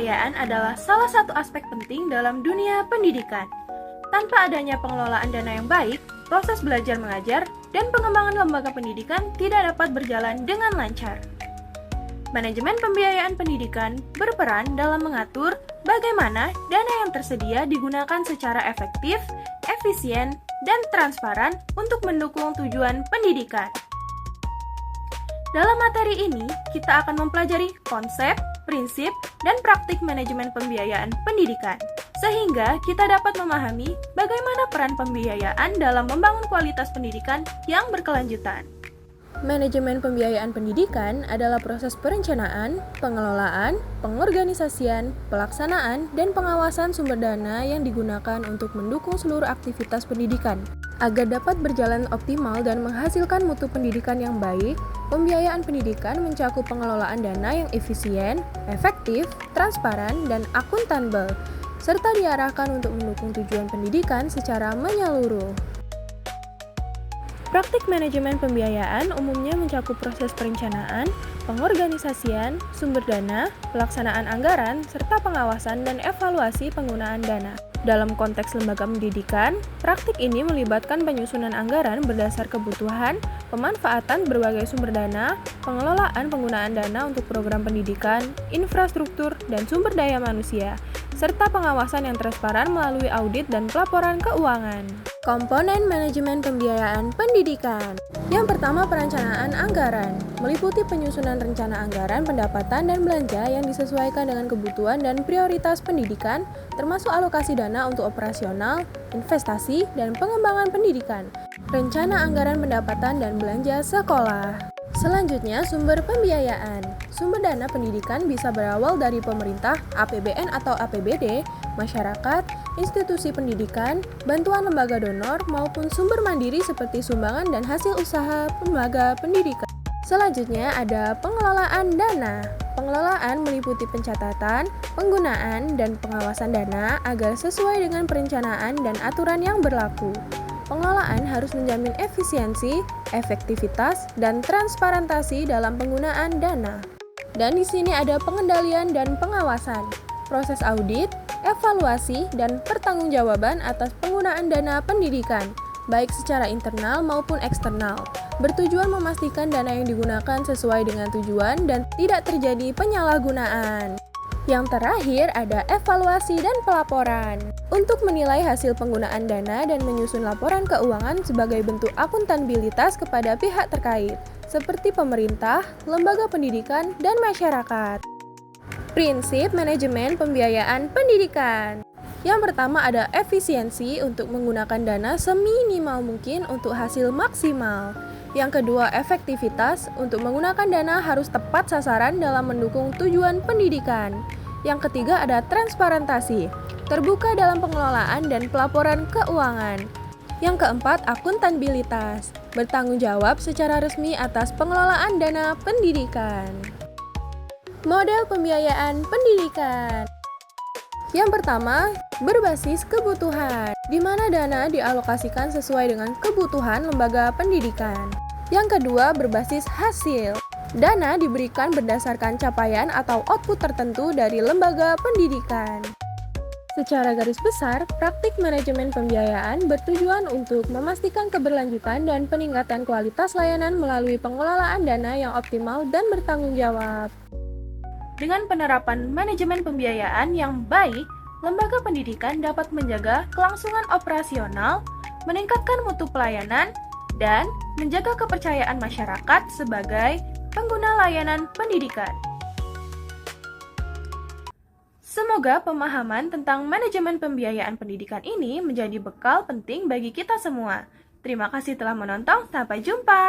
pembiayaan adalah salah satu aspek penting dalam dunia pendidikan. Tanpa adanya pengelolaan dana yang baik, proses belajar mengajar dan pengembangan lembaga pendidikan tidak dapat berjalan dengan lancar. Manajemen pembiayaan pendidikan berperan dalam mengatur bagaimana dana yang tersedia digunakan secara efektif, efisien, dan transparan untuk mendukung tujuan pendidikan. Dalam materi ini, kita akan mempelajari konsep, prinsip, dan praktik manajemen pembiayaan pendidikan, sehingga kita dapat memahami bagaimana peran pembiayaan dalam membangun kualitas pendidikan yang berkelanjutan. Manajemen pembiayaan pendidikan adalah proses perencanaan, pengelolaan, pengorganisasian, pelaksanaan, dan pengawasan sumber dana yang digunakan untuk mendukung seluruh aktivitas pendidikan. Agar dapat berjalan optimal dan menghasilkan mutu pendidikan yang baik, pembiayaan pendidikan mencakup pengelolaan dana yang efisien, efektif, transparan, dan akuntabel, serta diarahkan untuk mendukung tujuan pendidikan secara menyeluruh. Praktik manajemen pembiayaan umumnya mencakup proses perencanaan, pengorganisasian, sumber dana, pelaksanaan anggaran, serta pengawasan dan evaluasi penggunaan dana. Dalam konteks lembaga pendidikan, praktik ini melibatkan penyusunan anggaran berdasar kebutuhan, pemanfaatan berbagai sumber dana, pengelolaan penggunaan dana untuk program pendidikan, infrastruktur, dan sumber daya manusia, serta pengawasan yang transparan melalui audit dan pelaporan keuangan. Komponen manajemen pembiayaan pendidikan. Yang pertama, perencanaan anggaran, meliputi penyusunan rencana anggaran pendapatan dan belanja yang disesuaikan dengan kebutuhan dan prioritas pendidikan, termasuk alokasi dana untuk operasional, investasi, dan pengembangan pendidikan. Rencana anggaran pendapatan dan belanja sekolah. Selanjutnya, sumber pembiayaan. Sumber dana pendidikan bisa berawal dari pemerintah, APBN atau APBD, masyarakat, institusi pendidikan, bantuan lembaga donor, maupun sumber mandiri seperti sumbangan dan hasil usaha lembaga pendidikan. Selanjutnya ada pengelolaan dana. Pengelolaan meliputi pencatatan, penggunaan, dan pengawasan dana agar sesuai dengan perencanaan dan aturan yang berlaku. Pengelolaan harus menjamin efisiensi, efektivitas, dan transparansi dalam penggunaan dana. Dan di sini ada pengendalian dan pengawasan, proses audit, evaluasi, dan pertanggungjawaban atas penggunaan dana pendidikan, baik secara internal maupun eksternal, bertujuan memastikan dana yang digunakan sesuai dengan tujuan dan tidak terjadi penyalahgunaan. Yang terakhir ada evaluasi dan pelaporan. Untuk menilai hasil penggunaan dana dan menyusun laporan keuangan sebagai bentuk akuntabilitas kepada pihak terkait, seperti pemerintah, lembaga pendidikan, dan masyarakat. Prinsip manajemen pembiayaan pendidikan. Yang pertama ada efisiensi untuk menggunakan dana seminimal mungkin untuk hasil maksimal. Yang kedua, efektivitas untuk menggunakan dana harus tepat sasaran dalam mendukung tujuan pendidikan. Yang ketiga ada transparansi, terbuka dalam pengelolaan dan pelaporan keuangan. Yang keempat, akuntabilitas, bertanggung jawab secara resmi atas pengelolaan dana pendidikan. Model pembiayaan pendidikan. Yang pertama, berbasis kebutuhan, di mana dana dialokasikan sesuai dengan kebutuhan lembaga pendidikan. Yang kedua, berbasis hasil. Dana diberikan berdasarkan capaian atau output tertentu dari lembaga pendidikan. Secara garis besar, praktik manajemen pembiayaan bertujuan untuk memastikan keberlanjutan dan peningkatan kualitas layanan melalui pengelolaan dana yang optimal dan bertanggung jawab. Dengan penerapan manajemen pembiayaan yang baik, lembaga pendidikan dapat menjaga kelangsungan operasional, meningkatkan mutu pelayanan, dan menjaga kepercayaan masyarakat sebagai pengguna layanan pendidikan. Semoga pemahaman tentang manajemen pembiayaan pendidikan ini menjadi bekal penting bagi kita semua. Terima kasih telah menonton, sampai jumpa!